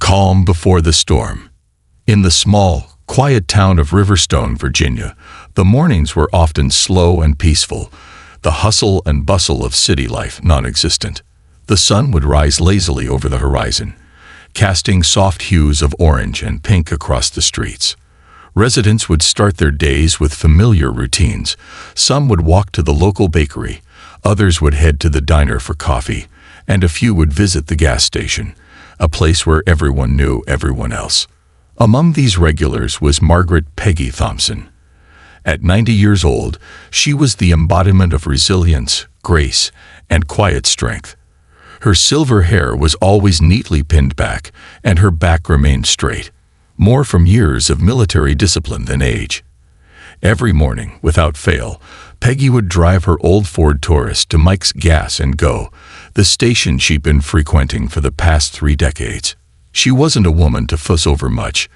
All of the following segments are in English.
Calm before the storm. In the small, quiet town of Riverstone, Virginia, the mornings were often slow and peaceful, the hustle and bustle of city life non-existent. The sun would rise lazily over the horizon, casting soft hues of orange and pink across the streets. Residents would start their days with familiar routines. Some would walk to the local bakery, others would head to the diner for coffee, and a few would visit the gas station, a place where everyone knew everyone else. Among these regulars was Margaret Peggy Thompson. At 90 years old, she was the embodiment of resilience, grace, and quiet strength. Her silver hair was always neatly pinned back, and her back remained straight, more from years of military discipline than age. Every morning, without fail, Peggy would drive her old Ford Taurus to Mike's Gas and Go, the station she'd been frequenting for the past 3 decades. She wasn't a woman to fuss over much,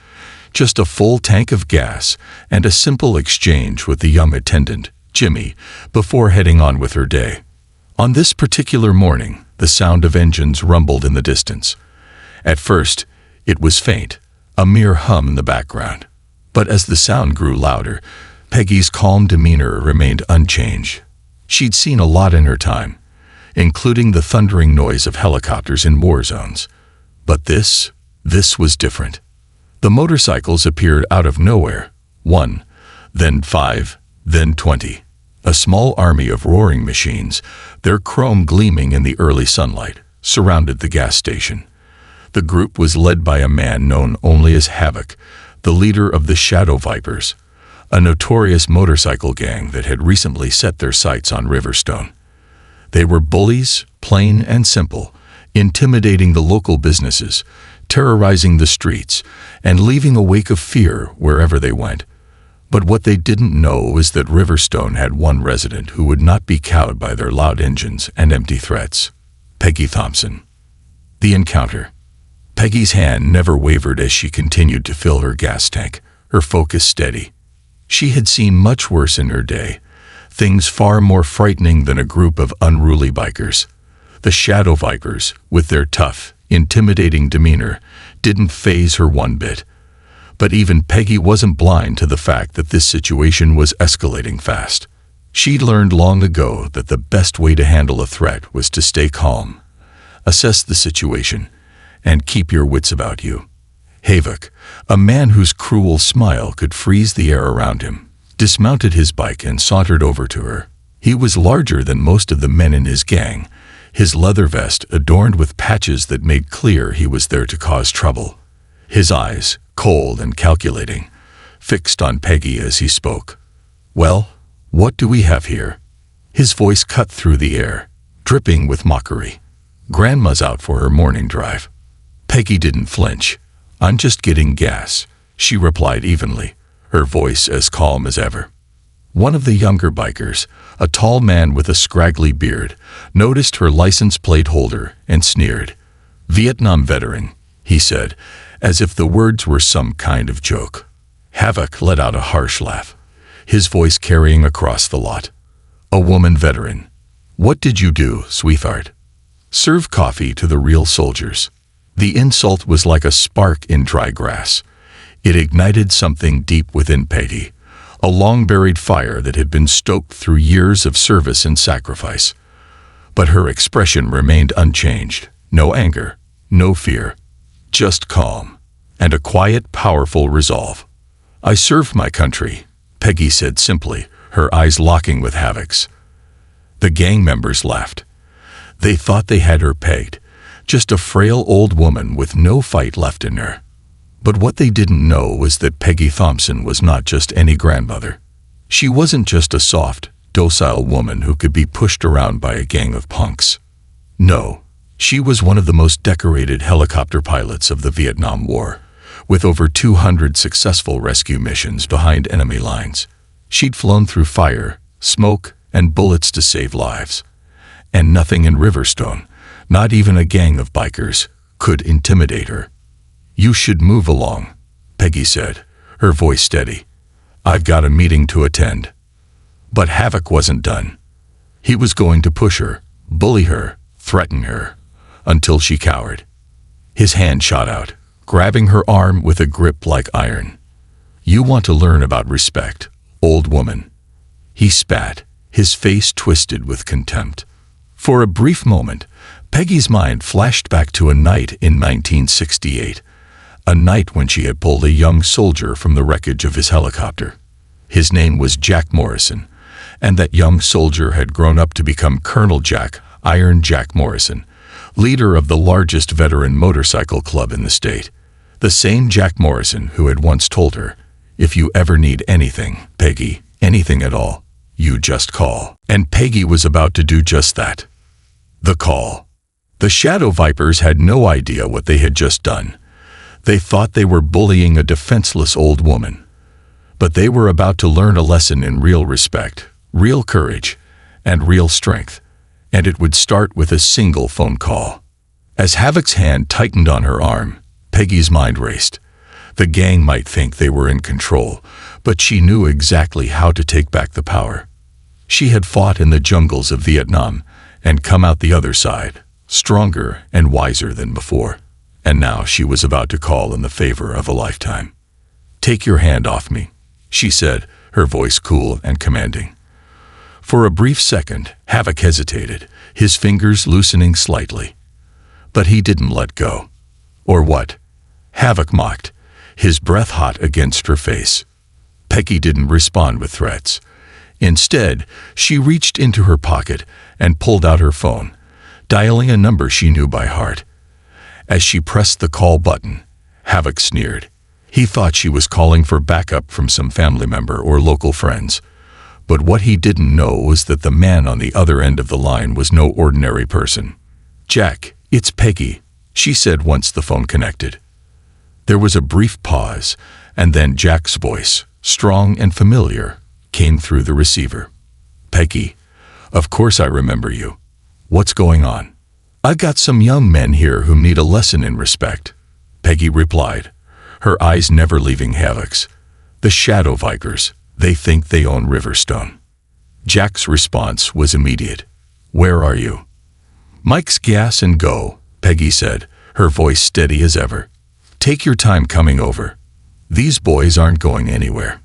just a full tank of gas and a simple exchange with the young attendant, Jimmy, before heading on with her day. On this particular morning, the sound of engines rumbled in the distance. At first, it was faint, a mere hum in the background. But as the sound grew louder, Peggy's calm demeanor remained unchanged. She'd seen a lot in her time, including the thundering noise of helicopters in war zones. But this was different. The motorcycles appeared out of nowhere. 1, then 5, then 20. A small army of roaring machines, their chrome gleaming in the early sunlight, surrounded the gas station. The group was led by a man known only as Havoc, the leader of the Shadow Vipers, a notorious motorcycle gang that had recently set their sights on Riverstone. They were bullies, plain and simple, intimidating the local businesses, terrorizing the streets, and leaving a wake of fear wherever they went. But what they didn't know was that Riverstone had one resident who would not be cowed by their loud engines and empty threats: Peggy Thompson. The encounter. Peggy's hand never wavered as she continued to fill her gas tank, her focus steady. She had seen much worse in her day, things far more frightening than a group of unruly bikers. The Shadow Vipers, with their tough, intimidating demeanor, didn't faze her one bit. But even Peggy wasn't blind to the fact that this situation was escalating fast. She'd learned long ago that the best way to handle a threat was to stay calm, assess the situation, and keep your wits about you. Havoc, a man whose cruel smile could freeze the air around him, dismounted his bike and sauntered over to her. He was larger than most of the men in his gang, his leather vest adorned with patches that made clear he was there to cause trouble. His eyes, cold and calculating, fixed on Peggy as he spoke. "Well, what do we have here?" His voice cut through the air, dripping with mockery. "Grandma's out for her morning drive." Peggy didn't flinch. "I'm just getting gas," she replied evenly, her voice as calm as ever. One of the younger bikers, a tall man with a scraggly beard, noticed her license plate holder and sneered. "Vietnam veteran," he said, as if the words were some kind of joke. Havoc let out a harsh laugh, his voice carrying across the lot. "A woman veteran. What did you do, sweetheart?" "Serve coffee to the real soldiers." The insult was like a spark in dry grass. It ignited something deep within Peggy, a long-buried fire that had been stoked through years of service and sacrifice. But her expression remained unchanged. No anger, no fear, just calm, and a quiet, powerful resolve. "I served my country," Peggy said simply, her eyes locking with Havoc's. The gang members laughed. They thought they had her pegged, just a frail old woman with no fight left in her. But what they didn't know was that Peggy Thompson was not just any grandmother. She wasn't just a soft, docile woman who could be pushed around by a gang of punks. No, she was one of the most decorated helicopter pilots of the Vietnam War, with over 200 successful rescue missions behind enemy lines. She'd flown through fire, smoke, and bullets to save lives. And nothing in Riverstone, not even a gang of bikers, could intimidate her. "You should move along," Peggy said, her voice steady. "I've got a meeting to attend." But Havoc wasn't done. He was going to push her, bully her, threaten her, until she cowered. His hand shot out, grabbing her arm with a grip like iron. "You want to learn about respect, old woman." He spat, his face twisted with contempt. For a brief moment, Peggy's mind flashed back to a night in 1968, a night when she had pulled a young soldier from the wreckage of his helicopter. His name was Jack Morrison, and that young soldier had grown up to become Colonel Jack, Iron Jack Morrison, leader of the largest veteran motorcycle club in the state. The same Jack Morrison who had once told her, "If you ever need anything, Peggy, anything at all, you just call." And Peggy was about to do just that. The call. The Shadow Vipers had no idea what they had just done. They thought they were bullying a defenseless old woman. But they were about to learn a lesson in real respect, real courage, and real strength. And it would start with a single phone call. As Havoc's hand tightened on her arm, Peggy's mind raced. The gang might think they were in control, but she knew exactly how to take back the power. She had fought in the jungles of Vietnam and come out the other side, stronger and wiser than before. And now she was about to call in the favor of a lifetime. "Take your hand off me," she said, her voice cool and commanding. For a brief second, Havoc hesitated, his fingers loosening slightly. But he didn't let go. "Or what?" Havoc mocked, his breath hot against her face. Peggy didn't respond with threats. Instead, she reached into her pocket and pulled out her phone, dialing a number she knew by heart. As she pressed the call button, Havoc sneered. He thought she was calling for backup from some family member or local friends. But what he didn't know was that the man on the other end of the line was no ordinary person. "Jack, it's Peggy," she said once the phone connected. There was a brief pause, and then Jack's voice, strong and familiar, came through the receiver. "Peggy, of course I remember you. What's going on?" "I've got some young men here who need a lesson in respect," Peggy replied, her eyes never leaving Havoc's. "The Shadow Vipers, they think they own Riverstone." Jack's response was immediate. "Where are you?" "Mike's gas and go," Peggy said, her voice steady as ever. "Take your time coming over. These boys aren't going anywhere."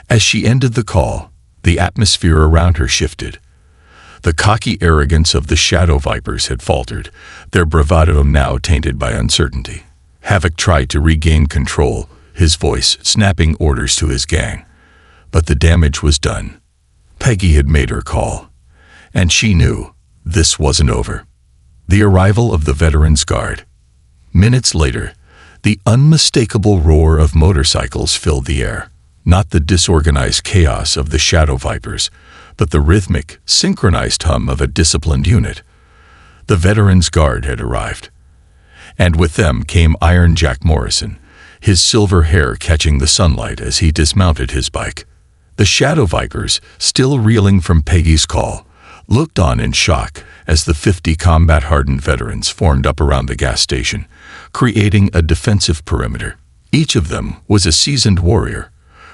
As she ended the call, the atmosphere around her shifted. The cocky arrogance of the Shadow Vipers had faltered, their bravado now tainted by uncertainty. Havoc tried to regain control, his voice snapping orders to his gang. But the damage was done. Peggy had made her call, and she knew this wasn't over. The arrival of the Veterans Guard. Minutes later, the unmistakable roar of motorcycles filled the air. Not the disorganized chaos of the Shadow Vipers, but the rhythmic, synchronized hum of a disciplined unit. The Veterans Guard had arrived. And with them came Iron Jack Morrison, his silver hair catching the sunlight as he dismounted his bike. The Shadow Vipers, still reeling from Peggy's call, looked on in shock as the 50 combat-hardened veterans formed up around the gas station, creating a defensive perimeter. Each of them was a seasoned warrior,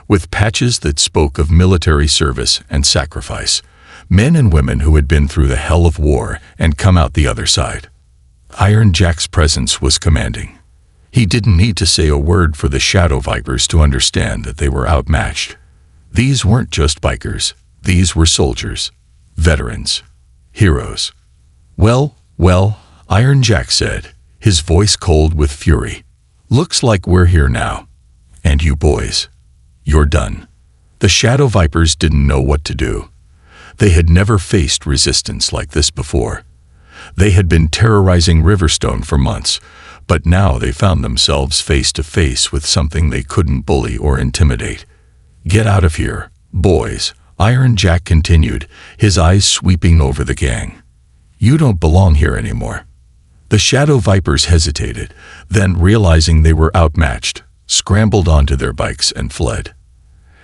with patches that spoke of military service and sacrifice, men and women who had been through the hell of war and come out the other side. Iron Jack's presence was commanding. He didn't need to say a word for the Shadow Vipers to understand that they were outmatched. These weren't just bikers, these were soldiers, veterans, heroes. Well, Iron Jack said, his voice cold with fury. "Looks like we're here now. And you boys, you're done." The Shadow Vipers didn't know what to do. They had never faced resistance like this before. They had been terrorizing Riverstone for months, but now they found themselves face to face with something they couldn't bully or intimidate. "Get out of here, boys," Iron Jack continued, his eyes sweeping over the gang. "You don't belong here anymore." The Shadow Vipers hesitated, then realizing they were outmatched, scrambled onto their bikes and fled.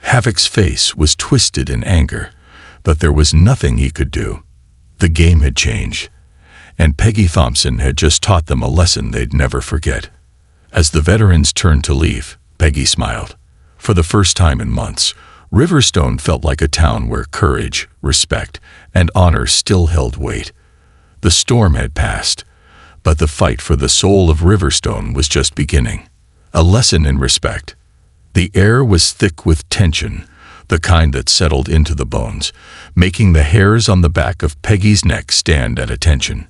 Havoc's face was twisted in anger, but there was nothing he could do. The game had changed, and Peggy Thompson had just taught them a lesson they'd never forget. As the veterans turned to leave, Peggy smiled. For the first time in months, Riverstone felt like a town where courage, respect, and honor still held weight. The storm had passed, But the fight for the soul of Riverstone was just beginning. A lesson in respect. The air was thick with tension, the kind that settled into the bones, making the hairs on the back of Peggy's neck stand at attention.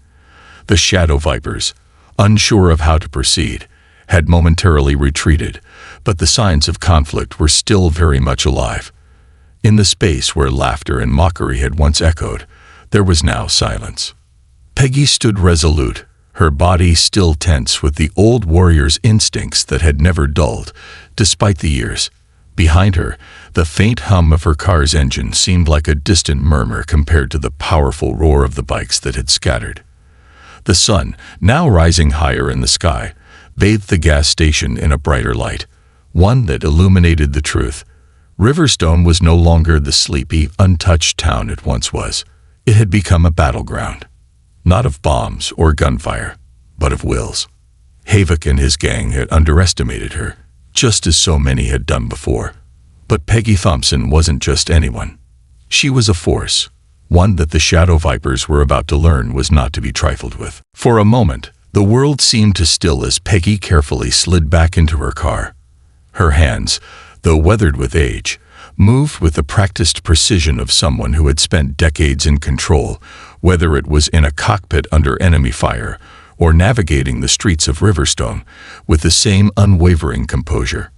The shadow vipers, unsure of how to proceed, had momentarily retreated, but the signs of conflict were still very much alive. In the space where laughter and mockery had once echoed, there was now silence. Peggy stood resolute, her body still tense with the old warrior's instincts that had never dulled, despite the years. Behind her, the faint hum of her car's engine seemed like a distant murmur compared to the powerful roar of the bikes that had scattered. The sun, now rising higher in the sky, bathed the gas station in a brighter light, one that illuminated the truth. Riverstone was no longer the sleepy, untouched town it once was. It had become a battleground. Not of bombs or gunfire, but of wills. Havoc and his gang had underestimated her, just as so many had done before. But Peggy Thompson wasn't just anyone. She was a force, one that the Shadow Vipers were about to learn was not to be trifled with. For a moment, the world seemed to still as Peggy carefully slid back into her car. Her hands, though weathered with age, moved with the practiced precision of someone who had spent decades in control, whether it was in a cockpit under enemy fire or navigating the streets of Riverstone with the same unwavering composure.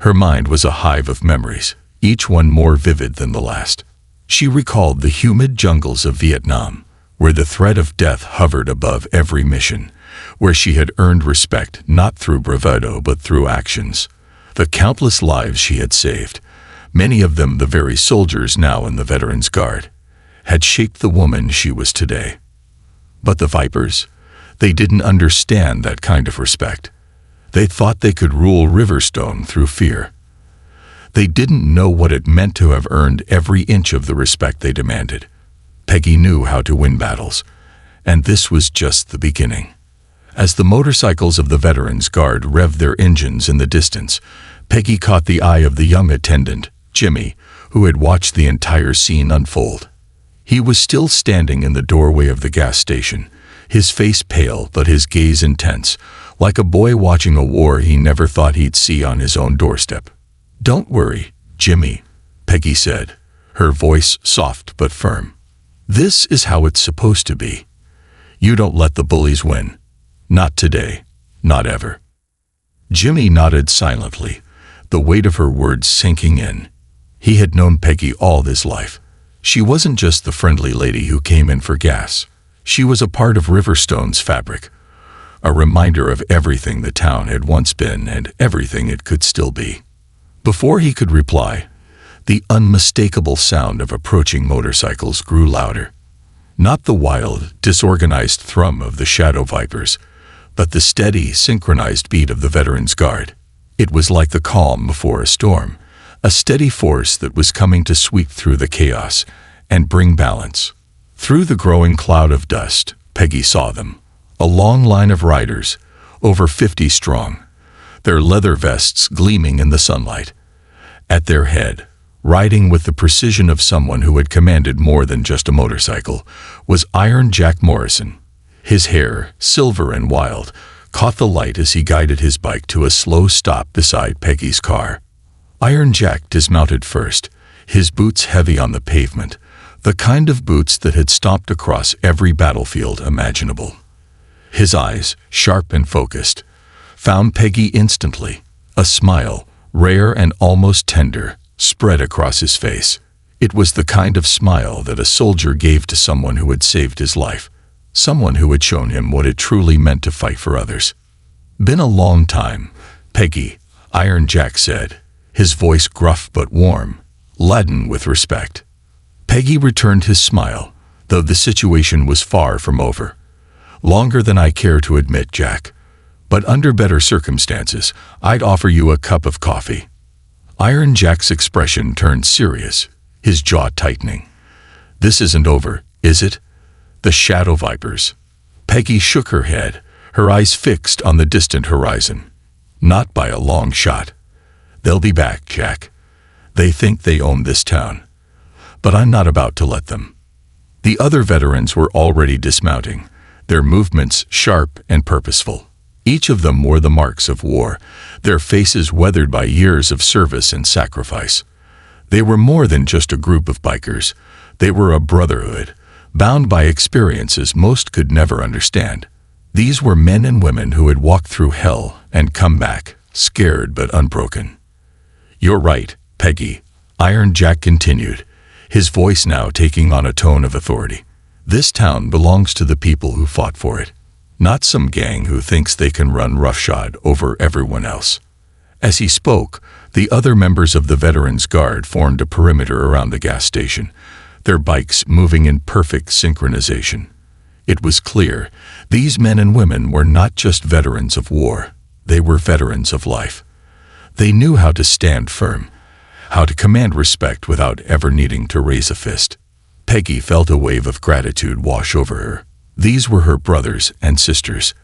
Her mind was a hive of memories, each one more vivid than the last. She recalled the humid jungles of Vietnam, where the threat of death hovered above every mission, where she had earned respect not through bravado but through actions. The countless lives she had saved, many of them the very soldiers now in the Veterans Guard, had shaped the woman she was today. But the Vipers, they didn't understand that kind of respect. They thought they could rule Riverstone through fear. They didn't know what it meant to have earned every inch of the respect they demanded. Peggy knew how to win battles, and this was just the beginning. As the motorcycles of the Veterans Guard revved their engines in the distance, Peggy caught the eye of the young attendant, Jimmy, who had watched the entire scene unfold. He was still standing in the doorway of the gas station, his face pale but his gaze intense, like a boy watching a war he never thought he'd see on his own doorstep. "Don't worry, Jimmy," Peggy said, her voice soft but firm. "This is how it's supposed to be. You don't let the bullies win. Not today, not ever." Jimmy nodded silently, the weight of her words sinking in. He had known Peggy all his life. She wasn't just the friendly lady who came in for gas. She was a part of Riverstone's fabric, a reminder of everything the town had once been and everything it could still be. Before he could reply, the unmistakable sound of approaching motorcycles grew louder. Not the wild, disorganized thrum of the Shadow Vipers, but the steady, synchronized beat of the Veterans Guard. It was like the calm before a storm, a steady force that was coming to sweep through the chaos and bring balance. Through the growing cloud of dust, Peggy saw them, a long line of riders, over 50 strong, their leather vests gleaming in the sunlight. At their head, riding with the precision of someone who had commanded more than just a motorcycle, was Iron Jack Morrison. His hair, silver and wild, caught the light as he guided his bike to a slow stop beside Peggy's car. Iron Jack dismounted first, his boots heavy on the pavement, the kind of boots that had stomped across every battlefield imaginable. His eyes, sharp and focused, found Peggy instantly. A smile, rare and almost tender, spread across his face. It was the kind of smile that a soldier gave to someone who had saved his life, someone who had shown him what it truly meant to fight for others. "Been a long time, Peggy," Iron Jack said, his voice gruff but warm, laden with respect. Peggy returned his smile, though the situation was far from over. "Longer than I care to admit, Jack. But under better circumstances, I'd offer you a cup of coffee." Iron Jack's expression turned serious, his jaw tightening. "This isn't over, is it? The Shadow Vipers." Peggy shook her head, her eyes fixed on the distant horizon. "Not by a long shot. They'll be back, Jack. They think they own this town. But I'm not about to let them." The other veterans were already dismounting, their movements sharp and purposeful. Each of them wore the marks of war, their faces weathered by years of service and sacrifice. They were more than just a group of bikers. They were a brotherhood, bound by experiences most could never understand. These were men and women who had walked through hell and come back, scared but unbroken. "You're right, Peggy," Iron Jack continued, his voice now taking on a tone of authority. "This town belongs to the people who fought for it, not some gang who thinks they can run roughshod over everyone else." As he spoke, the other members of the Veterans Guard formed a perimeter around the gas station, their bikes moving in perfect synchronization. It was clear, these men and women were not just veterans of war, they were veterans of life. They knew how to stand firm, how to command respect without ever needing to raise a fist. Peggy felt a wave of gratitude wash over her. These were her brothers and sisters.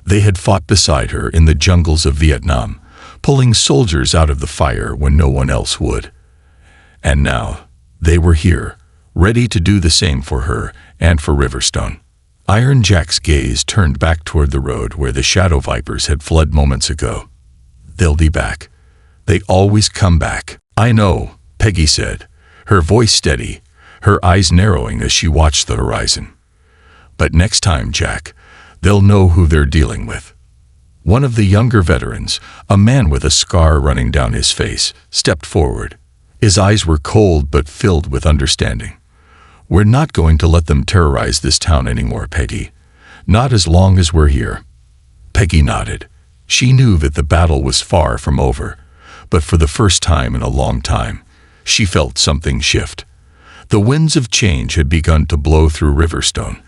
They had fought beside her in the jungles of Vietnam, pulling soldiers out of the fire when no one else would. And now, they were here, ready to do the same for her and for Riverstone. Iron Jack's gaze turned back toward the road where the shadow vipers had fled moments ago. "They'll be back. They always come back." "I know," Peggy said, her voice steady, her eyes narrowing as she watched the horizon. "But next time, Jack, they'll know who they're dealing with." One of the younger veterans, a man with a scar running down his face, stepped forward. His eyes were cold but filled with understanding. "We're not going to let them terrorize this town anymore, Peggy. Not as long as we're here." Peggy nodded. She knew that the battle was far from over, but for the first time in a long time, she felt something shift. The winds of change had begun to blow through Riverstone,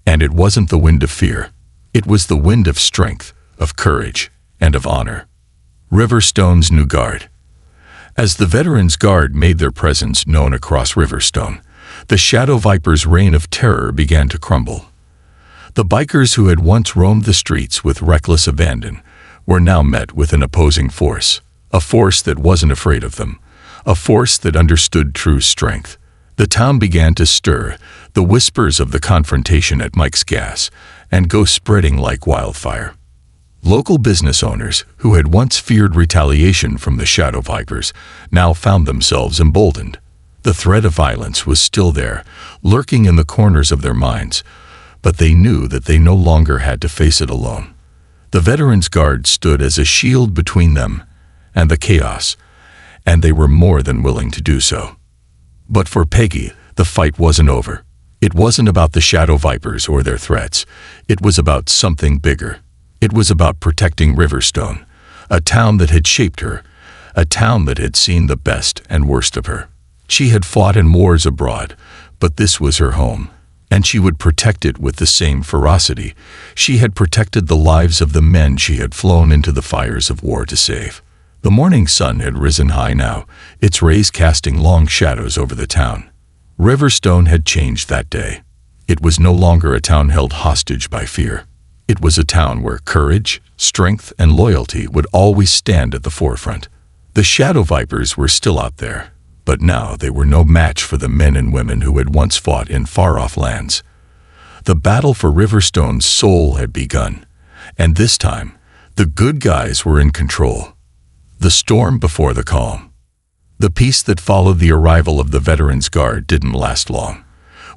and it wasn't the wind of fear. It was the wind of strength, of courage, and of honor. Riverstone's new guard. As the Veterans Guard made their presence known across Riverstone, the Shadow Viper's reign of terror began to crumble. The bikers who had once roamed the streets with reckless abandon were now met with an opposing force, a force that wasn't afraid of them, a force that understood true strength. The town began to stir, the whispers of the confrontation at Mike's Gas, and go spreading like wildfire. Local business owners, who had once feared retaliation from the Shadow Vipers, now found themselves emboldened. The threat of violence was still there, lurking in the corners of their minds, but they knew that they no longer had to face it alone. The Veterans Guard stood as a shield between them and the chaos, and they were more than willing to do so. But for Peggy, the fight wasn't over. It wasn't about the Shadow Vipers or their threats. It was about something bigger. It was about protecting Riverstone, a town that had shaped her, a town that had seen the best and worst of her. She had fought in wars abroad, but this was her home, and she would protect it with the same ferocity she had protected the lives of the men she had flown into the fires of war to save. The morning sun had risen high now, its rays casting long shadows over the town. Riverstone had changed that day. It was no longer a town held hostage by fear. It was a town where courage, strength, and loyalty would always stand at the forefront. The Shadow Vipers were still out there, but now they were no match for the men and women who had once fought in far-off lands. The battle for Riverstone's soul had begun, and this time, the good guys were in control. The storm before the calm. The peace that followed the arrival of the Veterans Guard didn't last long.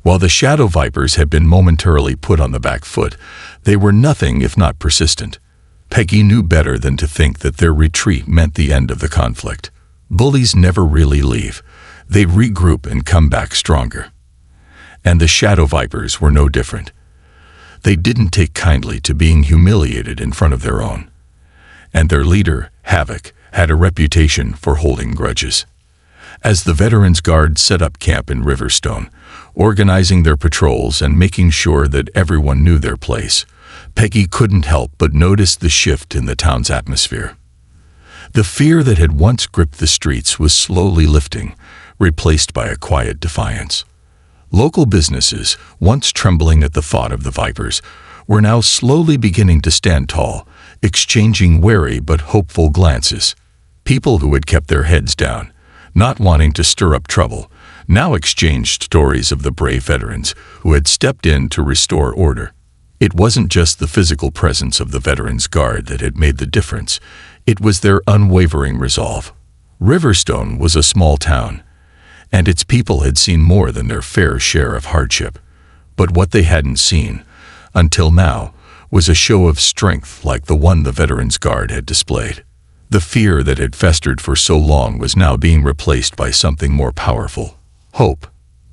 While the Shadow Vipers had been momentarily put on the back foot, they were nothing if not persistent. Peggy knew better than to think that their retreat meant the end of the conflict. Bullies never really leave. They regroup and come back stronger. And the Shadow Vipers were no different. They didn't take kindly to being humiliated in front of their own. And their leader, Havoc, had a reputation for holding grudges. As the Veterans Guard set up camp in Riverstone, organizing their patrols and making sure that everyone knew their place, Peggy couldn't help but notice the shift in the town's atmosphere. The fear that had once gripped the streets was slowly lifting, replaced by a quiet defiance. Local businesses, once trembling at the thought of the Vipers, were now slowly beginning to stand tall, exchanging wary but hopeful glances. People who had kept their heads down, not wanting to stir up trouble, now exchanged stories of the brave veterans who had stepped in to restore order. It wasn't just the physical presence of the Veterans Guard that had made the difference. It was their unwavering resolve. Riverstone was a small town, and its people had seen more than their fair share of hardship. But what they hadn't seen, until now, was a show of strength like the one the Veterans Guard had displayed. The fear that had festered for so long was now being replaced by something more powerful: hope.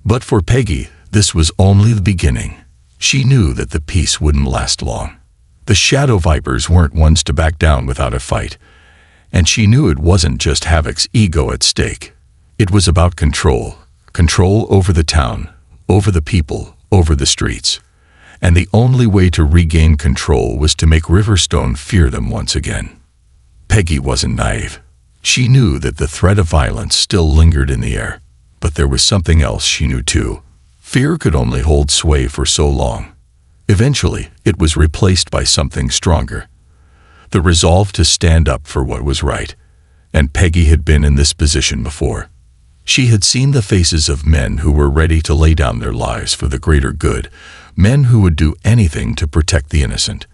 But for Peggy, this was only the beginning. She knew that the peace wouldn't last long. The Shadow Vipers weren't ones to back down without a fight, and she knew it wasn't just Havoc's ego at stake. It was about control. Control over the town, over the people, over the streets. And the only way to regain control was to make Riverstone fear them once again. Peggy wasn't naive. She knew that the threat of violence still lingered in the air, but there was something else she knew too. Fear could only hold sway for so long. Eventually, it was replaced by something stronger: the resolve to stand up for what was right. And Peggy had been in this position before. She had seen the faces of men who were ready to lay down their lives for the greater good, men who would do anything to protect the innocent.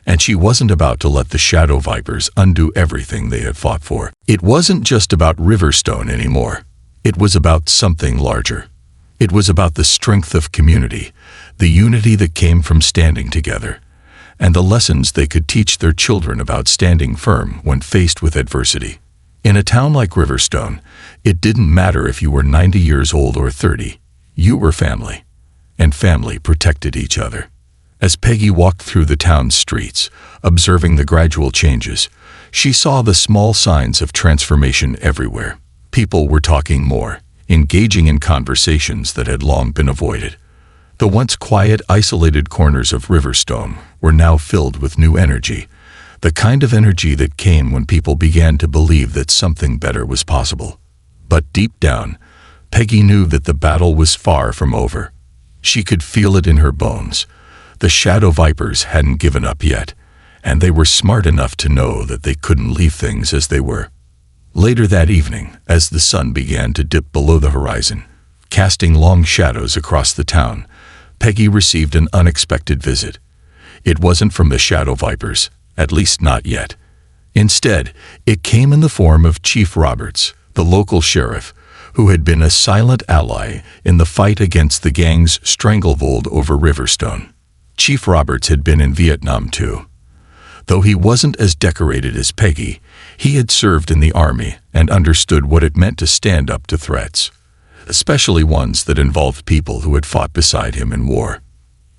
And she wasn't about to let the Shadow Vipers undo everything they had fought for. It wasn't just about Riverstone anymore. It was about something larger. It was about the strength of community, the unity that came from standing together, and the lessons they could teach their children about standing firm when faced with adversity. In a town like Riverstone, it didn't matter if you were 90 years old or 30. You were family, and family protected each other. As Peggy walked through the town's streets, observing the gradual changes, she saw the small signs of transformation everywhere. People were talking more, engaging in conversations that had long been avoided. The once quiet, isolated corners of Riverstone were now filled with new energy, the kind of energy that came when people began to believe that something better was possible. But deep down, Peggy knew that the battle was far from over. She could feel it in her bones. The Shadow Vipers hadn't given up yet, and they were smart enough to know that they couldn't leave things as they were. Later that evening, as the sun began to dip below the horizon, casting long shadows across the town, Peggy received an unexpected visit. It wasn't from the Shadow Vipers, at least not yet. Instead, it came in the form of Chief Roberts, the local sheriff, who had been a silent ally in the fight against the gang's stranglehold over Riverstone. Chief Roberts had been in Vietnam too. Though he wasn't as decorated as Peggy, he had served in the army and understood what it meant to stand up to threats, especially ones that involved people who had fought beside him in war.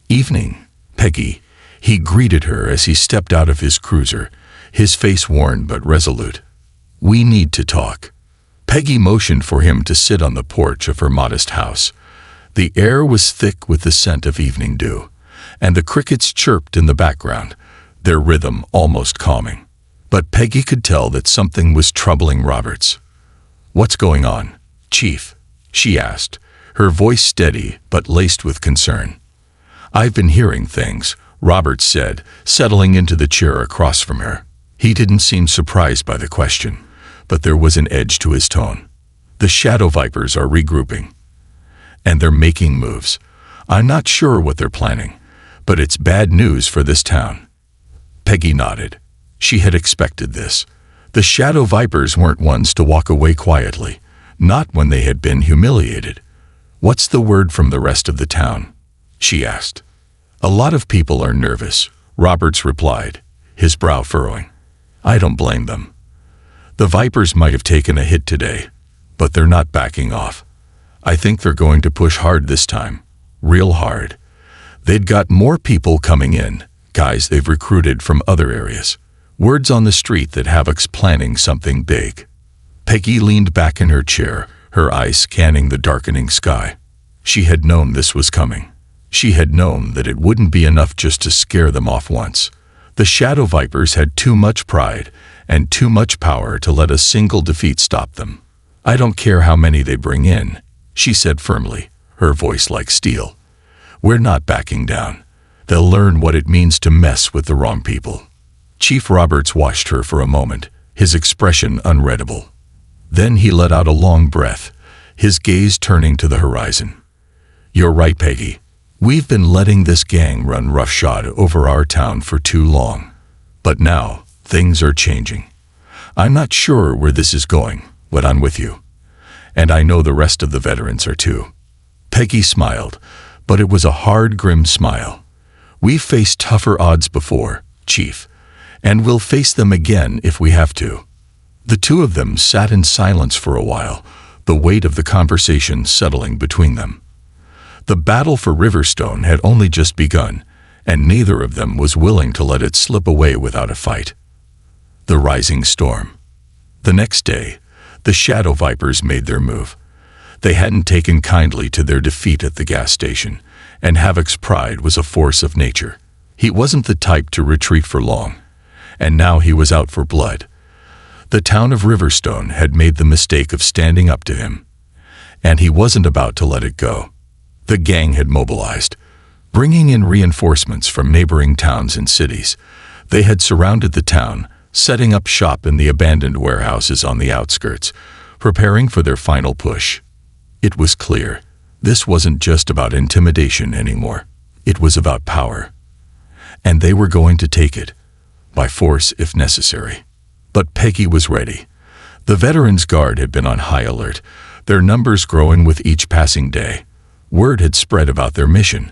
"Evening, Peggy," he greeted her as he stepped out of his cruiser, his face worn but resolute. "We need to talk." Peggy motioned for him to sit on the porch of her modest house. The air was thick with the scent of evening dew, and the crickets chirped in the background, their rhythm almost calming. But Peggy could tell that something was troubling Roberts. "What's going on, Chief?" she asked, her voice steady but laced with concern. "I've been hearing things," Roberts said, settling into the chair across from her. He didn't seem surprised by the question, but there was an edge to his tone. "The Shadow Vipers are regrouping, and they're making moves. I'm not sure what they're planning, but it's bad news for this town." Peggy nodded. She had expected this. The Shadow Vipers weren't ones to walk away quietly, not when they had been humiliated. "What's the word from the rest of the town?" she asked. "A lot of people are nervous," Roberts replied, his brow furrowing. "I don't blame them. The Vipers might have taken a hit today, but they're not backing off. I think they're going to push hard this time, real hard. They'd got more people coming in, guys they've recruited from other areas. Word's on the street that Havoc's planning something big." Peggy leaned back in her chair, her eyes scanning the darkening sky. She had known this was coming. She had known that it wouldn't be enough just to scare them off once. The Shadow Vipers had too much pride and too much power to let a single defeat stop them. "I don't care how many they bring in," she said firmly, her voice like steel. "We're not backing down. They'll learn what it means to mess with the wrong people." Chief Roberts watched her for a moment, his expression unreadable. Then he let out a long breath, his gaze turning to the horizon. "You're right, Peggy. We've been letting this gang run roughshod over our town for too long. But now, things are changing. I'm not sure where this is going, but I'm with you. And I know the rest of the veterans are too." Peggy smiled, but it was a hard, grim smile. "We've faced tougher odds before, Chief, and we'll face them again if we have to." The two of them sat in silence for a while, the weight of the conversation settling between them. The battle for Riverstone had only just begun, and neither of them was willing to let it slip away without a fight. The rising storm. The next day, the Shadow Vipers made their move. They hadn't taken kindly to their defeat at the gas station, and Havoc's pride was a force of nature. He wasn't the type to retreat for long, and now he was out for blood. The town of Riverstone had made the mistake of standing up to him, and he wasn't about to let it go. The gang had mobilized, bringing in reinforcements from neighboring towns and cities. They had surrounded the town, setting up shop in the abandoned warehouses on the outskirts, preparing for their final push. It was clear, this wasn't just about intimidation anymore. It was about power. And they were going to take it, by force if necessary. But Peggy was ready. The Veterans Guard had been on high alert, their numbers growing with each passing day. Word had spread about their mission,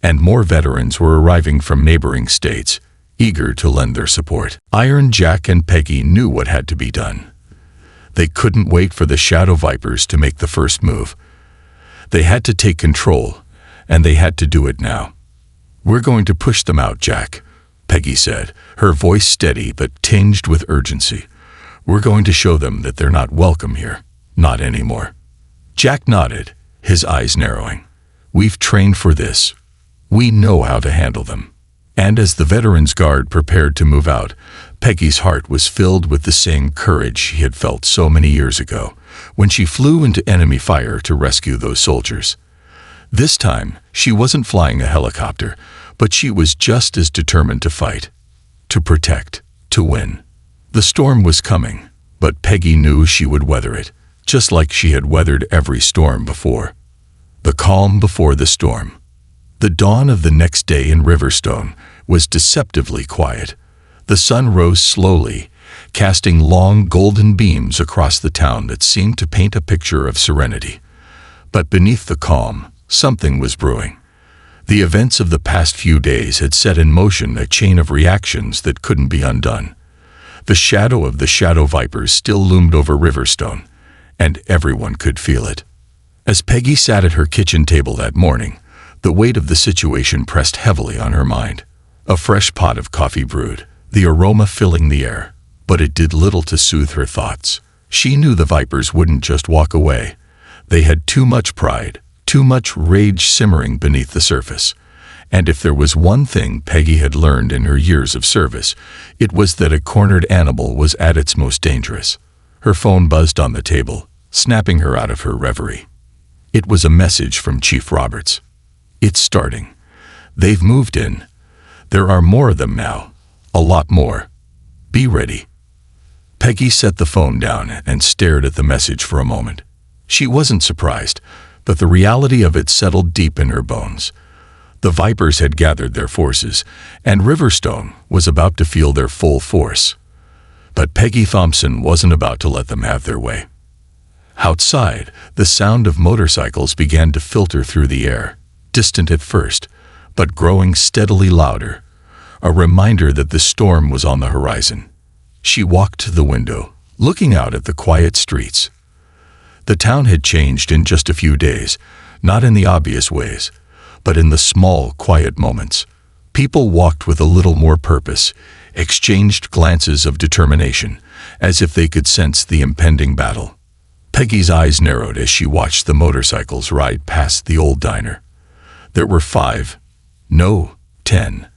and more veterans were arriving from neighboring states, eager to lend their support. Iron Jack and Peggy knew what had to be done. They couldn't wait for the Shadow Vipers to make the first move. They had to take control, and they had to do it now. "We're going to push them out, Jack," Peggy said, her voice steady but tinged with urgency. "We're going to show them that they're not welcome here. Not anymore." Jack nodded, his eyes narrowing. "We've trained for this. We know how to handle them." And as the Veterans Guard prepared to move out, Peggy's heart was filled with the same courage she had felt so many years ago, when she flew into enemy fire to rescue those soldiers. This time, she wasn't flying a helicopter, but she was just as determined to fight, to protect, to win. The storm was coming, but Peggy knew she would weather it, just like she had weathered every storm before. The calm before the storm. The dawn of the next day in Riverstone was deceptively quiet. The sun rose slowly, casting long golden beams across the town that seemed to paint a picture of serenity. But beneath the calm, something was brewing. The events of the past few days had set in motion a chain of reactions that couldn't be undone. The shadow of the Shadow Vipers still loomed over Riverstone, and everyone could feel it. As Peggy sat at her kitchen table that morning, the weight of the situation pressed heavily on her mind. A fresh pot of coffee brewed, the aroma filling the air, but it did little to soothe her thoughts. She knew the Vipers wouldn't just walk away. They had too much pride, too much rage simmering beneath the surface. And if there was one thing Peggy had learned in her years of service, it was that a cornered animal was at its most dangerous. Her phone buzzed on the table, snapping her out of her reverie. It was a message from Chief Roberts. "It's starting. They've moved in. There are more of them now. A lot more. Be ready." Peggy set the phone down and stared at the message for a moment. She wasn't surprised, but the reality of it settled deep in her bones. The Vipers had gathered their forces, and Riverstone was about to feel their full force. But Peggy Thompson wasn't about to let them have their way. Outside, the sound of motorcycles began to filter through the air, distant at first, but growing steadily louder, a reminder that the storm was on the horizon. She walked to the window, looking out at the quiet streets. The town had changed in just a few days, not in the obvious ways, but in the small, quiet moments. People walked with a little more purpose, exchanged glances of determination, as if they could sense the impending battle. Peggy's eyes narrowed as she watched the motorcycles ride past the old diner. There were 5, no, 10.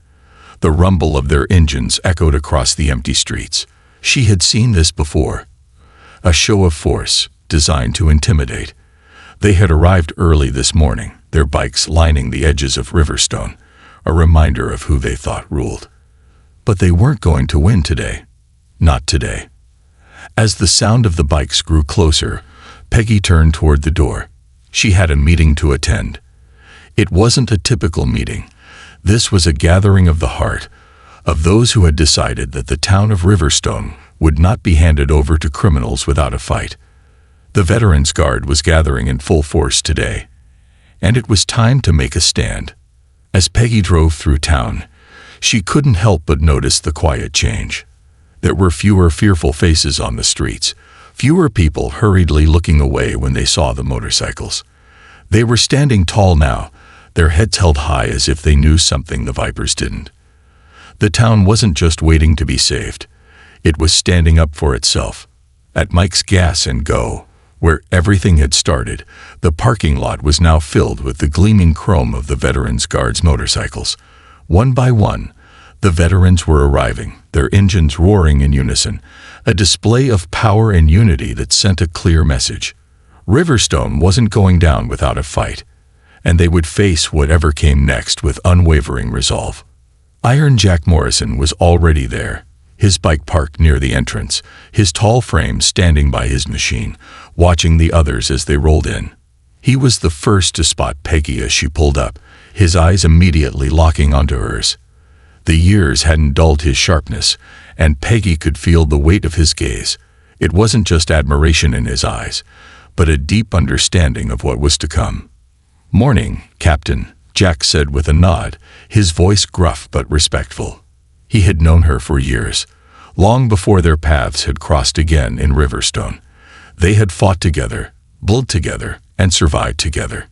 The rumble of their engines echoed across the empty streets. She had seen this before. A show of force, designed to intimidate. They had arrived early this morning, their bikes lining the edges of Riverstone, a reminder of who they thought ruled. But they weren't going to win today. Not today. As the sound of the bikes grew closer, Peggy turned toward the door. She had a meeting to attend. It wasn't a typical meeting. This was a gathering of the heart, of those who had decided that the town of Riverstone would not be handed over to criminals without a fight. The Veterans Guard was gathering in full force today, and it was time to make a stand. As Peggy drove through town, she couldn't help but notice the quiet change. There were fewer fearful faces on the streets, fewer people hurriedly looking away when they saw the motorcycles. They were standing tall now, their heads held high as if they knew something the Vipers didn't. The town wasn't just waiting to be saved. It was standing up for itself. At Mike's Gas and Go, where everything had started, the parking lot was now filled with the gleaming chrome of the Veterans Guard's motorcycles. One by one, the veterans were arriving, their engines roaring in unison, a display of power and unity that sent a clear message. Riverstone wasn't going down without a fight, and they would face whatever came next with unwavering resolve. Iron Jack Morrison was already there, his bike parked near the entrance, his tall frame standing by his machine, watching the others as they rolled in. He was the first to spot Peggy as she pulled up, his eyes immediately locking onto hers. The years hadn't dulled his sharpness, and Peggy could feel the weight of his gaze. It wasn't just admiration in his eyes, but a deep understanding of what was to come. "Morning, Captain," Jack said with a nod, his voice gruff but respectful. He had known her for years, long before their paths had crossed again in Riverstone. They had fought together, bled together, and survived together.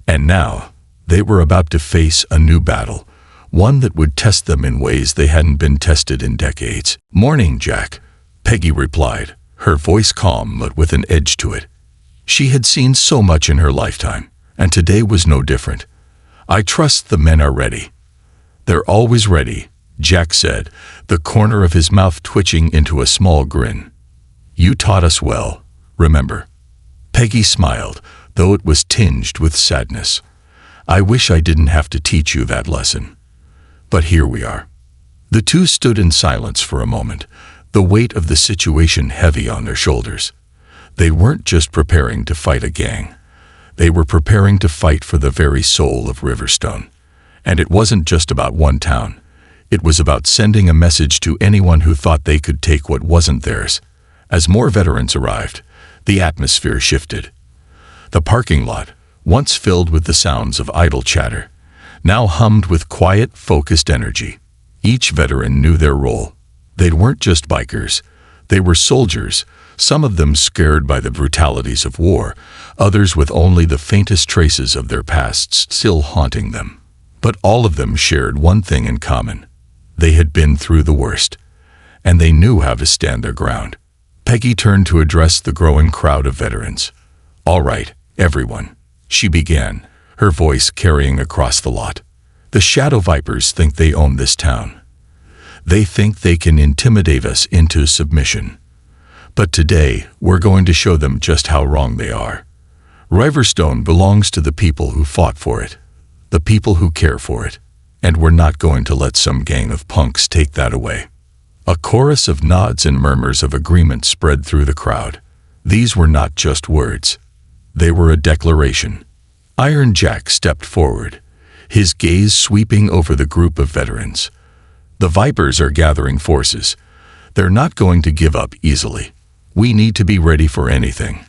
And now, they were about to face a new battle, one that would test them in ways they hadn't been tested in decades. "Morning, Jack," Peggy replied, her voice calm but with an edge to it. She had seen so much in her lifetime, and today was no different. "I trust the men are ready." "They're always ready," Jack said, the corner of his mouth twitching into a small grin. "You taught us well, remember?" Peggy smiled, though it was tinged with sadness. "I wish I didn't have to teach you that lesson. But here we are." The two stood in silence for a moment, the weight of the situation heavy on their shoulders. They weren't just preparing to fight a gang. They were preparing to fight for the very soul of Riverstone. And it wasn't just about one town. It was about sending a message to anyone who thought they could take what wasn't theirs. As more veterans arrived, the atmosphere shifted. The parking lot, once filled with the sounds of idle chatter, now hummed with quiet, focused energy. Each veteran knew their role. They weren't just bikers. They were soldiers, some of them scared by the brutalities of war, others with only the faintest traces of their pasts still haunting them. But all of them shared one thing in common. They had been through the worst, and they knew how to stand their ground. Peggy turned to address the growing crowd of veterans. "All right, everyone," she began, her voice carrying across the lot. "The Shadow Vipers think they own this town. They think they can intimidate us into submission. But today, we're going to show them just how wrong they are. Riverstone belongs to the people who fought for it, the people who care for it, and we're not going to let some gang of punks take that away." A chorus of nods and murmurs of agreement spread through the crowd. These were not just words. They were a declaration. Iron Jack stepped forward, his gaze sweeping over the group of veterans. "The Vipers are gathering forces. They're not going to give up easily. We need to be ready for anything.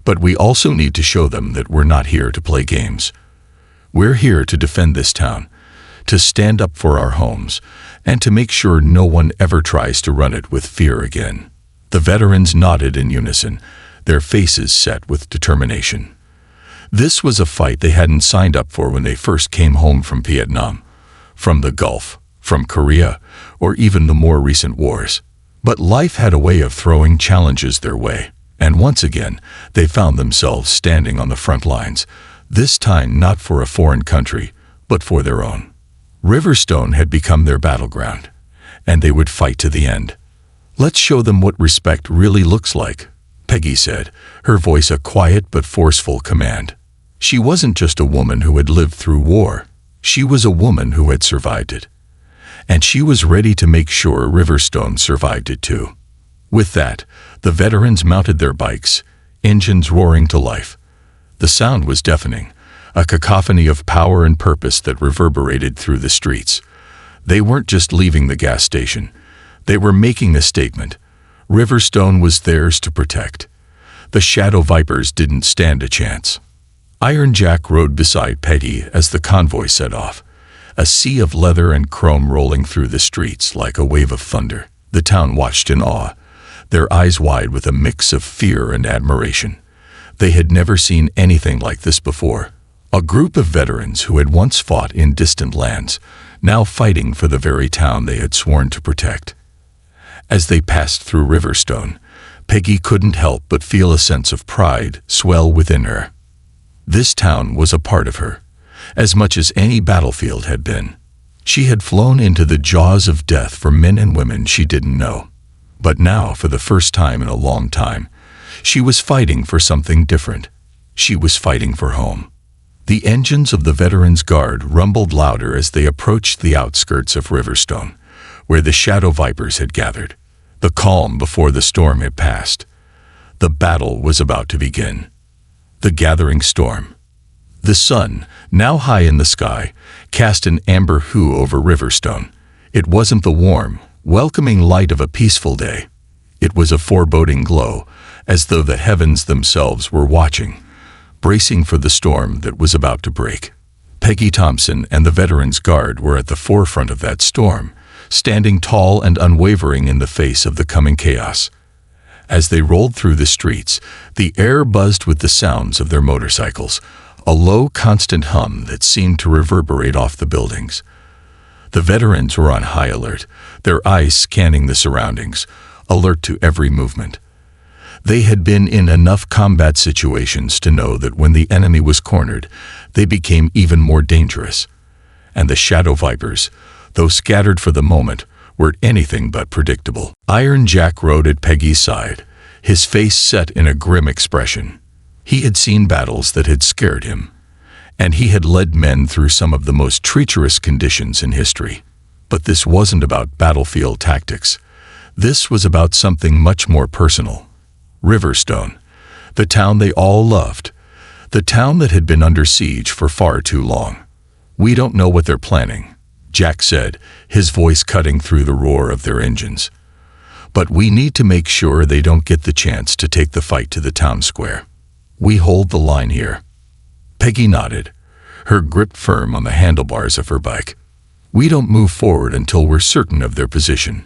But we also need to show them that we're not here to play games. We're here to defend this town, to stand up for our homes, and to make sure no one ever tries to run it with fear again." The veterans nodded in unison, their faces set with determination. This was a fight they hadn't signed up for when they first came home from Vietnam, from the Gulf, from Korea, or even the more recent wars. But life had a way of throwing challenges their way, and once again, they found themselves standing on the front lines, this time not for a foreign country, but for their own. Riverstone had become their battleground, and they would fight to the end. "Let's show them what respect really looks like," Peggy said, her voice a quiet but forceful command. She wasn't just a woman who had lived through war. She was a woman who had survived it. And she was ready to make sure Riverstone survived it too. With that, the veterans mounted their bikes, engines roaring to life. The sound was deafening, a cacophony of power and purpose that reverberated through the streets. They weren't just leaving the gas station. They were making a statement. Riverstone was theirs to protect. The Shadow Vipers didn't stand a chance. Iron Jack rode beside Peggy as the convoy set off, a sea of leather and chrome rolling through the streets like a wave of thunder. The town watched in awe, their eyes wide with a mix of fear and admiration. They had never seen anything like this before. A group of veterans who had once fought in distant lands, now fighting for the very town they had sworn to protect. As they passed through Riverstone, Peggy couldn't help but feel a sense of pride swell within her. This town was a part of her, as much as any battlefield had been. She had flown into the jaws of death for men and women she didn't know. But now, for the first time in a long time, she was fighting for something different. She was fighting for home. The engines of the Veterans Guard rumbled louder as they approached the outskirts of Riverstone, where the Shadow Vipers had gathered. The calm before the storm had passed. The battle was about to begin. The gathering storm. The sun, now high in the sky, cast an amber hue over Riverstone. It wasn't the warm, welcoming light of a peaceful day. It was a foreboding glow, as though the heavens themselves were watching, bracing for the storm that was about to break. Peggy Thompson and the Veterans Guard were at the forefront of that storm, standing tall and unwavering in the face of the coming chaos. As they rolled through the streets, the air buzzed with the sounds of their motorcycles, a low, constant hum that seemed to reverberate off the buildings. The veterans were on high alert, their eyes scanning the surroundings, alert to every movement. They had been in enough combat situations to know that when the enemy was cornered, they became even more dangerous. And the Shadow Vipers, though scattered for the moment, were anything but predictable. Iron Jack rode at Peggy's side, his face set in a grim expression. He had seen battles that had scared him, and he had led men through some of the most treacherous conditions in history. But this wasn't about battlefield tactics. This was about something much more personal. Riverstone, the town they all loved, the town that had been under siege for far too long. "We don't know what they're planning," Jack said, his voice cutting through the roar of their engines. "But we need to make sure they don't get the chance to take the fight to the town square. We hold the line here." Peggy nodded, her grip firm on the handlebars of her bike. "We don't move forward until we're certain of their position.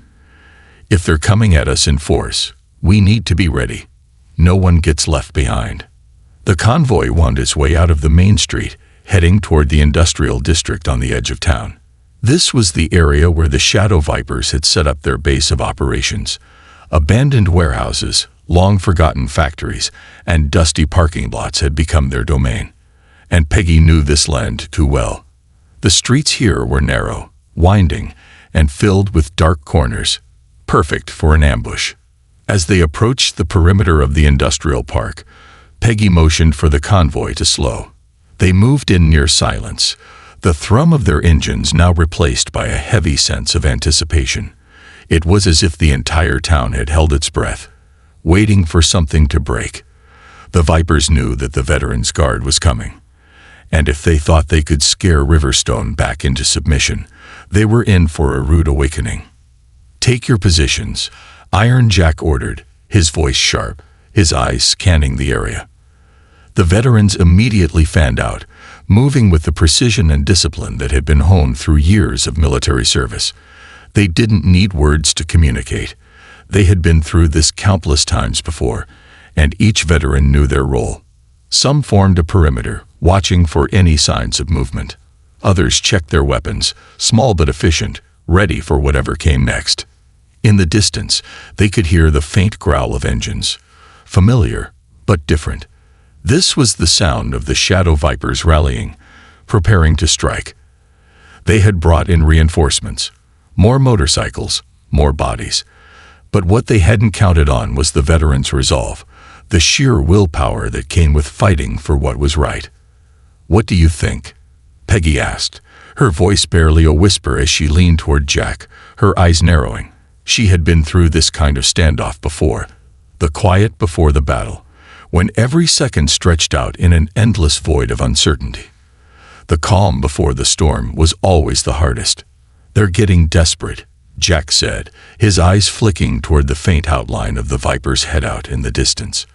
If they're coming at us in force, we need to be ready. No one gets left behind." The convoy wound its way out of the main street, heading toward the industrial district on the edge of town. This was the area where the Shadow Vipers had set up their base of operations. Abandoned warehouses, long-forgotten factories, and dusty parking lots had become their domain. And Peggy knew this land too well. The streets here were narrow, winding, and filled with dark corners, perfect for an ambush. As they approached the perimeter of the industrial park, Peggy motioned for the convoy to slow. They moved in near silence, the thrum of their engines now replaced by a heavy sense of anticipation. It was as if the entire town had held its breath, waiting for something to break. The Vipers knew that the Veterans Guard was coming, and if they thought they could scare Riverstone back into submission, they were in for a rude awakening. "Take your positions," Iron Jack ordered, his voice sharp, his eyes scanning the area. The veterans immediately fanned out, moving with the precision and discipline that had been honed through years of military service. They didn't need words to communicate. They had been through this countless times before, and each veteran knew their role. Some formed a perimeter, watching for any signs of movement. Others checked their weapons, small but efficient, ready for whatever came next. In the distance, they could hear the faint growl of engines. Familiar, but different. This was the sound of the Shadow Vipers rallying, preparing to strike. They had brought in reinforcements, more motorcycles, more bodies. But what they hadn't counted on was the veterans' resolve, the sheer willpower that came with fighting for what was right. "What do you think?" Peggy asked, her voice barely a whisper as she leaned toward Jack, her eyes narrowing. She had been through this kind of standoff before, the quiet before the battle, when every second stretched out in an endless void of uncertainty. The calm before the storm was always the hardest. "They're getting desperate," Jack said, his eyes flicking toward the faint outline of the viper's head out in the distance.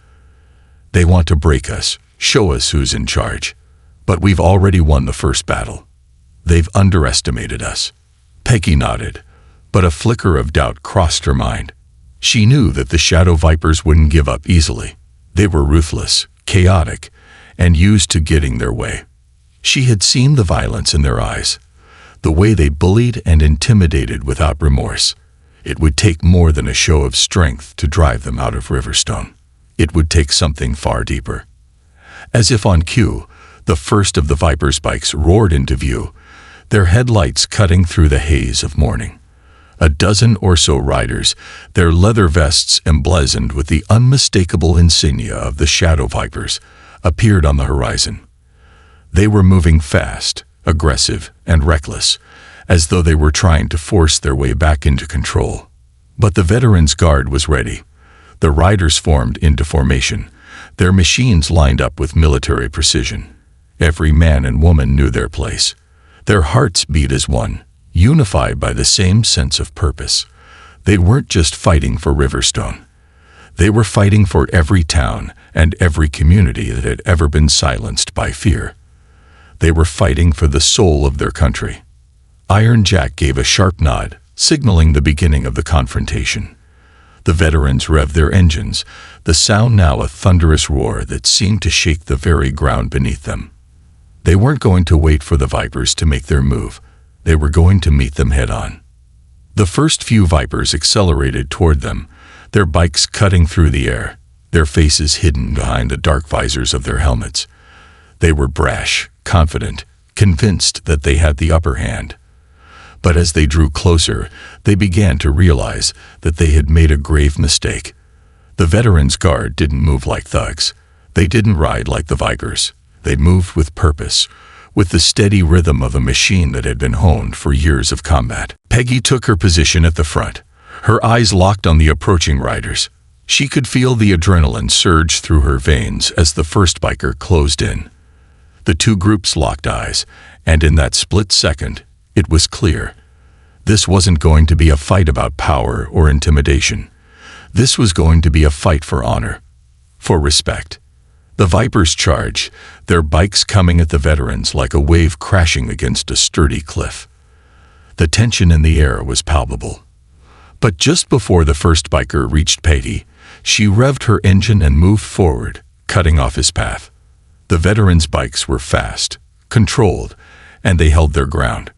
"They want to break us, show us who's in charge. But we've already won the first battle. They've underestimated us." Peggy nodded, but a flicker of doubt crossed her mind. She knew that the shadow vipers wouldn't give up easily. They were ruthless, chaotic, and used to getting their way. She had seen the violence in their eyes, the way they bullied and intimidated without remorse. It would take more than a show of strength to drive them out of Riverstone. It would take something far deeper. As if on cue, the first of the Viper's bikes roared into view, their headlights cutting through the haze of morning. A dozen or so riders, their leather vests emblazoned with the unmistakable insignia of the Shadow Vipers, appeared on the horizon. They were moving fast, aggressive, and reckless, as though they were trying to force their way back into control. But the veterans' guard was ready. The riders formed into formation, their machines lined up with military precision. Every man and woman knew their place. Their hearts beat as one, unified by the same sense of purpose. They weren't just fighting for Riverstone. They were fighting for every town and every community that had ever been silenced by fear. They were fighting for the soul of their country. Iron Jack gave a sharp nod, signaling the beginning of the confrontation. The veterans revved their engines, the sound now a thunderous roar that seemed to shake the very ground beneath them. They weren't going to wait for the Vipers to make their move. They were going to meet them head-on. The first few Vipers accelerated toward them, their bikes cutting through the air, their faces hidden behind the dark visors of their helmets. They were brash, confident, convinced that they had the upper hand. But as they drew closer, they began to realize that they had made a grave mistake. The veterans' guard didn't move like thugs. They didn't ride like the Vipers. They moved with purpose, with the steady rhythm of a machine that had been honed for years of combat. Peggy took her position at the front, her eyes locked on the approaching riders. She could feel the adrenaline surge through her veins as the first biker closed in. The two groups locked eyes, and in that split second, it was clear. This wasn't going to be a fight about power or intimidation. This was going to be a fight for honor, for respect. The Vipers charged, their bikes coming at the veterans like a wave crashing against a sturdy cliff. The tension in the air was palpable. But just before the first biker reached Peggy, she revved her engine and moved forward, cutting off his path. The veterans' bikes were fast, controlled, and they held their ground.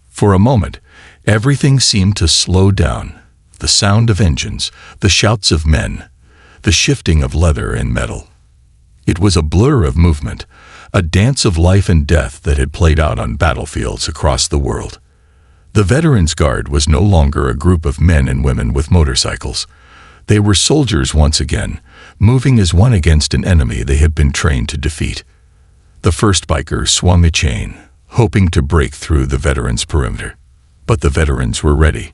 For a moment, everything seemed to slow down. The sound of engines, the shouts of men, the shifting of leather and metal. It was a blur of movement, a dance of life and death that had played out on battlefields across the world. The Veterans Guard was no longer a group of men and women with motorcycles. They were soldiers once again, moving as one against an enemy they had been trained to defeat. The first biker swung a chain, hoping to break through the veterans' perimeter. But the veterans were ready.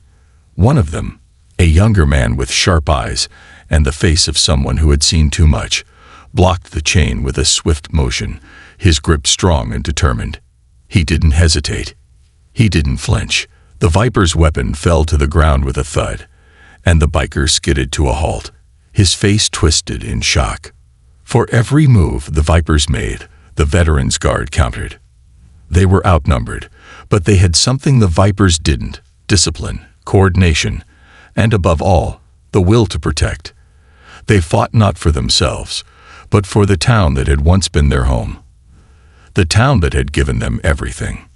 One of them, a younger man with sharp eyes and the face of someone who had seen too much, blocked the chain with a swift motion, his grip strong and determined. He didn't hesitate. He didn't flinch. The Viper's weapon fell to the ground with a thud, and the biker skidded to a halt, his face twisted in shock. For every move the Vipers made, the Veterans Guard countered. They were outnumbered, but they had something the Vipers didn't: discipline, coordination, and above all, the will to protect. They fought not for themselves, but for the town that had once been their home. The town that had given them everything.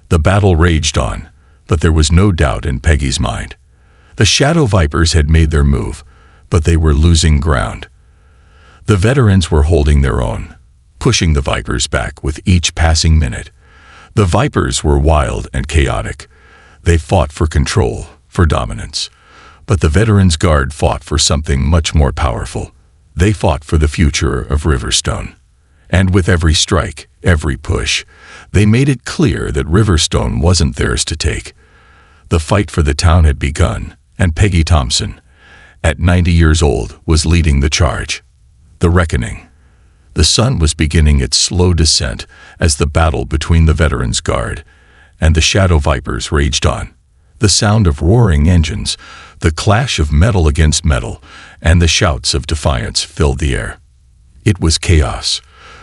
The battle raged on, but there was no doubt in Peggy's mind. The Shadow Vipers had made their move, but they were losing ground. The veterans were holding their own, pushing the Vipers back with each passing minute. The Vipers were wild and chaotic. They fought for control, for dominance. But the Veterans Guard fought for something much more powerful. They fought for the future of Riverstone. And with every strike, every push, they made it clear that Riverstone wasn't theirs to take. The fight for the town had begun, and Peggy Thompson, at 90 years old, was leading the charge. The reckoning. The sun was beginning its slow descent as the battle between the Veterans Guard and the Shadow Vipers raged on. The sound of roaring engines, the clash of metal against metal, and the shouts of defiance filled the air. It was chaos,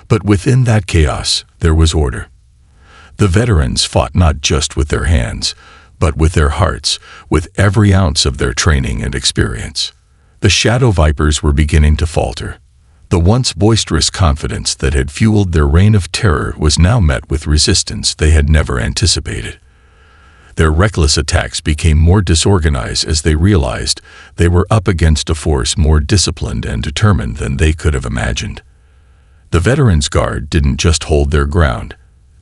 but within that chaos there was order. The veterans fought not just with their hands, but with their hearts, with every ounce of their training and experience. The Shadow Vipers were beginning to falter. The once boisterous confidence that had fueled their reign of terror was now met with resistance they had never anticipated. Their reckless attacks became more disorganized as they realized they were up against a force more disciplined and determined than they could have imagined. The Veterans Guard didn't just hold their ground.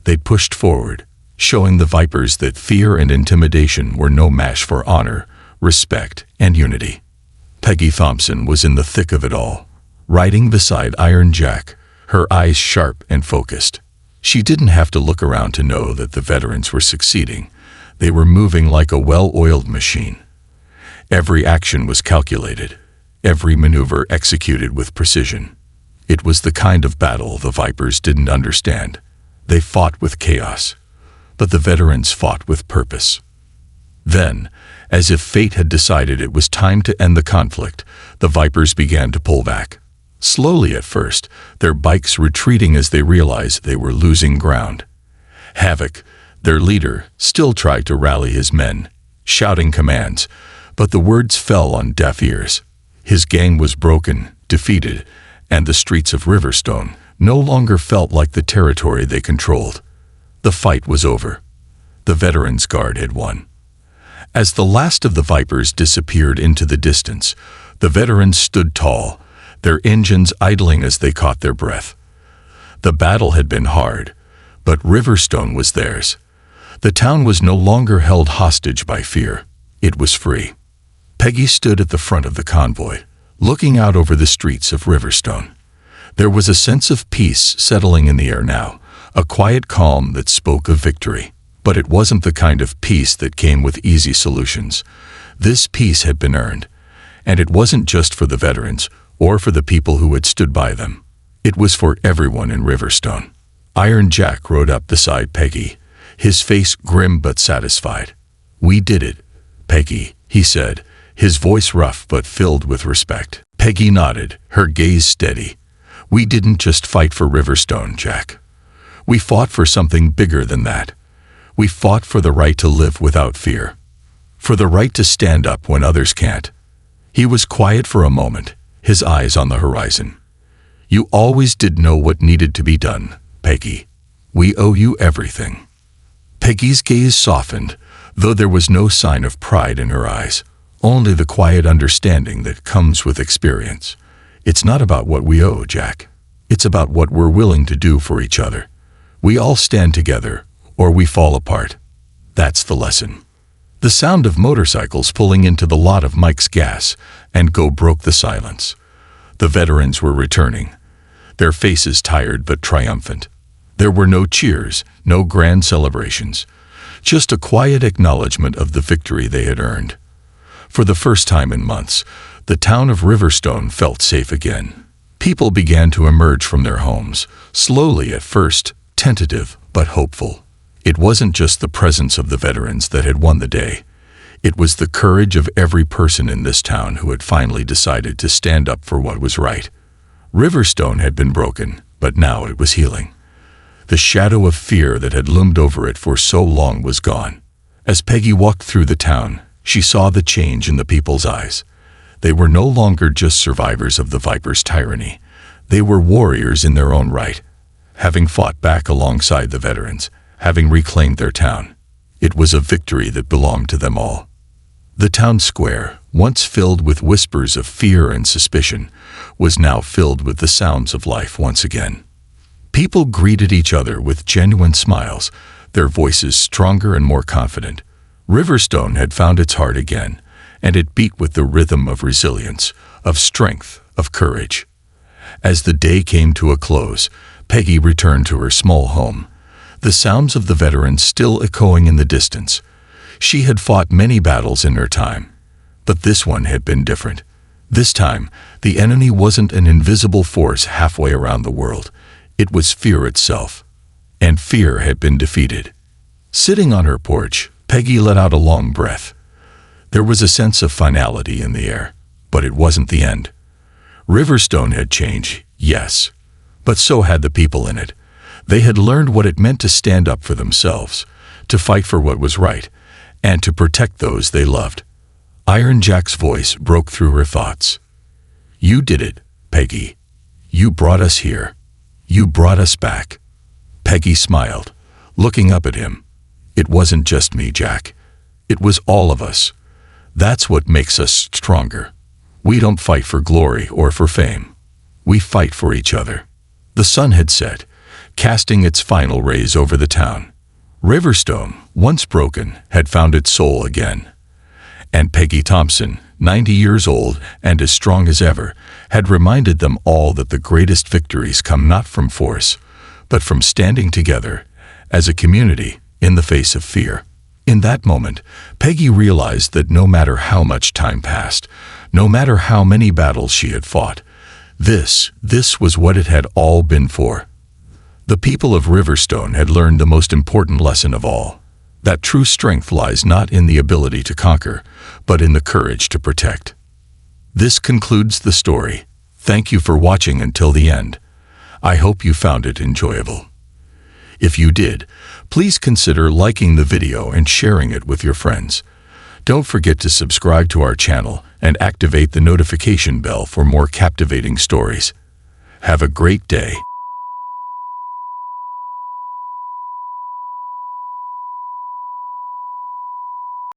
They pushed forward, showing the Vipers that fear and intimidation were no match for honor, respect, and unity. Peggy Thompson was in the thick of it all, riding beside Iron Jack, her eyes sharp and focused. She didn't have to look around to know that the veterans were succeeding. They were moving like a well-oiled machine. Every action was calculated, every maneuver executed with precision. It was the kind of battle the Vipers didn't understand. They fought with chaos, but the veterans fought with purpose. Then, as if fate had decided it was time to end the conflict, the Vipers began to pull back. Slowly at first, their bikes retreating as they realized they were losing ground. Havoc, their leader, still tried to rally his men, shouting commands, but the words fell on deaf ears. His gang was broken, defeated, and the streets of Riverstone no longer felt like the territory they controlled. The fight was over. The Veterans Guard had won. As the last of the Vipers disappeared into the distance, the veterans stood tall, their engines idling as they caught their breath. The battle had been hard, but Riverstone was theirs. The town was no longer held hostage by fear. It was free. Peggy stood at the front of the convoy, looking out over the streets of Riverstone. There was a sense of peace settling in the air now, a quiet calm that spoke of victory. But it wasn't the kind of peace that came with easy solutions. This peace had been earned, and it wasn't just for the veterans or for the people who had stood by them. It was for everyone in Riverstone. Iron Jack rode up beside Peggy, his face grim but satisfied. "We did it, Peggy," he said, his voice rough but filled with respect. Peggy nodded, her gaze steady. "We didn't just fight for Riverstone, Jack. We fought for something bigger than that. We fought for the right to live without fear, for the right to stand up when others can't." He was quiet for a moment, his eyes on the horizon. "You always did know what needed to be done, Peggy. We owe you everything." Peggy's gaze softened, though there was no sign of pride in her eyes, only the quiet understanding that comes with experience. "It's not about what we owe, Jack. It's about what we're willing to do for each other. We all stand together, or we fall apart. That's the lesson." The sound of motorcycles pulling into the lot of Mike's Gas and Go broke the silence. The veterans were returning, their faces tired but triumphant. There were no cheers, no grand celebrations, just a quiet acknowledgement of the victory they had earned. For the first time in months, the town of Riverstone felt safe again. People began to emerge from their homes, slowly at first, tentative but hopeful. It wasn't just the presence of the veterans that had won the day. It was the courage of every person in this town who had finally decided to stand up for what was right. Riverstone had been broken, but now it was healing. The shadow of fear that had loomed over it for so long was gone. As Peggy walked through the town, she saw the change in the people's eyes. They were no longer just survivors of the Viper's tyranny. They were warriors in their own right, having fought back alongside the veterans, having reclaimed their town. It was a victory that belonged to them all. The town square, once filled with whispers of fear and suspicion, was now filled with the sounds of life once again. People greeted each other with genuine smiles, their voices stronger and more confident. Riverstone had found its heart again, and it beat with the rhythm of resilience, of strength, of courage. As the day came to a close, Peggy returned to her small home, the sounds of the veterans still echoing in the distance. She had fought many battles in her time, but this one had been different. This time, the enemy wasn't an invisible force halfway around the world. It was fear itself. And fear had been defeated. Sitting on her porch, Peggy let out a long breath. There was a sense of finality in the air, but it wasn't the end. Riverstone had changed, yes, but so had the people in it. They had learned what it meant to stand up for themselves, to fight for what was right, and to protect those they loved. Iron Jack's voice broke through her thoughts. You did it, Peggy. You brought us here. You brought us back. Peggy smiled, looking up at him. It wasn't just me, Jack. It was all of us. That's what makes us stronger. We don't fight for glory or for fame. We fight for each other. The sun had set, casting its final rays over the town. Riverstone, once broken, had found its soul again. And Peggy Thompson, 90 years old and as strong as ever, had reminded them all that the greatest victories come not from force, but from standing together, as a community, in the face of fear. In that moment, Peggy realized that no matter how much time passed, no matter how many battles she had fought, this was what it had all been for. The people of Riverstone had learned the most important lesson of all, that true strength lies not in the ability to conquer, but in the courage to protect. This concludes the story. Thank you for watching until the end. I hope you found it enjoyable. If you did, please consider liking the video and sharing it with your friends. Don't forget to subscribe to our channel and activate the notification bell for more captivating stories. Have a great day.